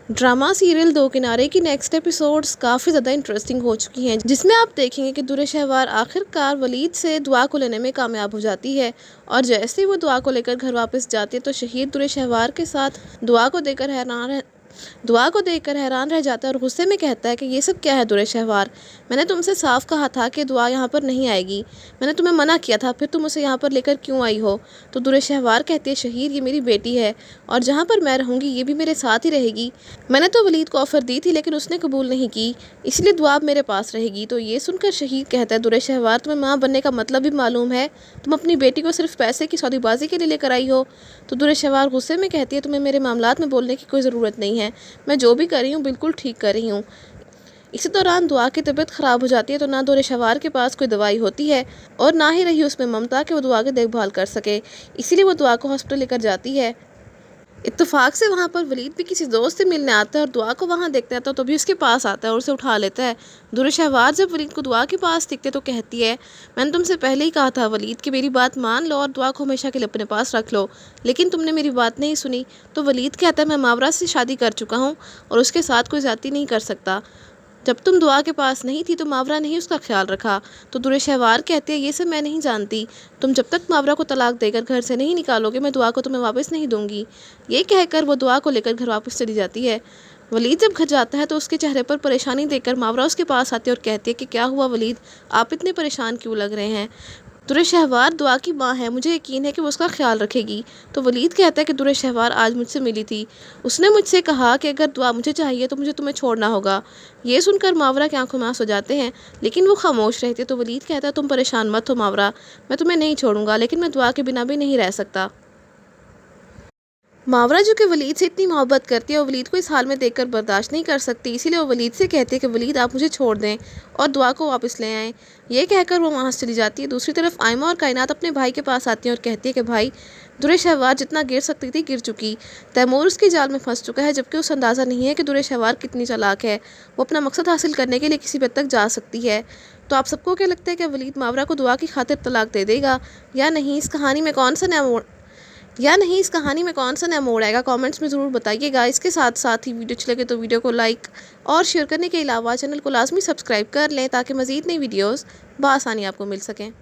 Drama serial दो किनारे की नेक्स्ट एपिसोड्स काफ़ी ज़्यादा इंटरेस्टिंग हो चुकी हैं, जिसमें आप देखेंगे कि दुर्र शहवार आखिरकार वलीद से दुआ को लेने में कामयाब हो जाती है। और जैसे ही वो दुआ को लेकर घर वापस जाती है तो शहीद दुर्र शहवार के साथ दुआ को देखकर हैरान रह जाता है और गुस्से में कहता है कि ये सब क्या है दुर्र शहवार, मैंने तुमसे साफ कहा था कि दुआ यहाँ पर नहीं आएगी, मैंने तुम्हें मना किया था, फिर तुम उसे यहाँ पर लेकर क्यों आई हो। तो दुर्र शहवार कहती है शहीद ये मेरी बेटी है और जहाँ पर मैं रहूँगी ये भी मेरे साथ ही रहेगी। मैंने तो वलीद को ऑफ़र दी थी लेकिन उसने कबूल नहीं की, इसलिए दुआ अब मेरे पास रहेगी। तो ये सुनकर शहीद कहता है दुर्र शहवार तुम्हें माँ बनने का मतलब भी मालूम है, तुम अपनी बेटी को सिर्फ पैसे की सौदेबाजी के लिए लेकर आई हो। तो दुर्र शहवार गुस्से में कहती है तुम्हें मेरे मामलात में बोलने की कोई ज़रूरत नहीं है, मैं जो भी कर रही हूँ बिल्कुल ठीक कर रही हूँ। इसी दौरान दुआ की तबीयत ख़राब हो जाती है तो ना दुर्र शहवार के पास कोई दवाई होती है और ना ही रही उसमें ममता कि वो दुआ की देखभाल कर सके, इसीलिए वो दुआ को हॉस्पिटल लेकर जाती है। इत्तेफाक से वहाँ पर वलीद भी किसी दोस्त से मिलने आता है और दुआ को वहाँ देखता है तो तभी उसके पास आता है और उसे उठा लेता है। दुर्र शहवार जब वलीद को दुआ के पास दिखते तो कहती है मैंने तुमसे पहले ही कहा था वलीद कि मेरी बात मान लो और दुआ को हमेशा के लिए अपने पास रख लो, लेकिन तुमने मेरी बात नहीं सुनी। तो वलीद कहता है मैं मावरा से शादी कर चुका हूँ और उसके साथ कोई ज़्यादती नहीं कर सकता। जब तुम दुआ के पास नहीं थी तो मावरा ने ही उसका ख्याल रखा। तो दुर्र शहवार कहती है ये सब मैं नहीं जानती, तुम जब तक मावरा को तलाक देकर घर से नहीं निकालोगे मैं दुआ को तुम्हें वापस नहीं दूंगी। ये कहकर वो दुआ को लेकर घर वापस चली जाती है। वलीद जब घर जाता है तो उसके चेहरे पर परेशानी देखकर मावरा उसके पास आती है और कहती है कि क्या हुआ वलीद, आप इतने परेशान क्यों लग रहे हैं। दुर्र शहवार दुआ की माँ है, मुझे यकीन है कि वो उसका ख्याल रखेगी। तो वलीद कहता है कि दुर्र शहवार आज मुझसे मिली थी, उसने मुझसे कहा कि अगर दुआ मुझे चाहिए तो मुझे तुम्हें छोड़ना होगा। ये सुनकर मावरा की आंखों में आंसू हो जाते हैं लेकिन वो खामोश रहती है। तो वलीद कहता है तुम परेशान मत हो मावरा, मैं तुम्हें नहीं छोड़ूंगा, लेकिन मैं दुआ के बिना भी नहीं रह सकता। मावरा जो कि वलीद से इतनी मोहब्बत करती है और वलीद को इस हाल में देखकर बर्दाश्त नहीं कर सकती, इसीलिए वो वलीद से कहती है कि वलीद आप मुझे छोड़ दें और दुआ को वापस ले आएँ। ये कहकर वो वहाँ से चली जाती है। दूसरी तरफ आयमा और कायनात अपने भाई के पास आती हैं और कहती है कि भाई दुर्र शहवार जितना गिर सकती थी गिर चुकी, तैमूर उसके जाल में फंस चुका है, जबकि उसे अंदाज़ा नहीं है कि दुर्र शहवार कितनी चालाक है, वो अपना मकसद हासिल करने के लिए किसी भी हद तक जा सकती है। तो आप सबको क्या लगता है कि वलीद मावरा को दुआ की खातिर तलाक दे देगा या नहीं, इस कहानी में कौन सा नया मोड़ आएगा, कमेंट्स में ज़रूर बताइएगा। इसके साथ साथ ही वीडियो अच्छी लगे तो वीडियो को लाइक और शेयर करने के अलावा चैनल को लाजमी सब्सक्राइब कर लें ताकि मज़ीद नई वीडियोस बआसानी आपको मिल सकें।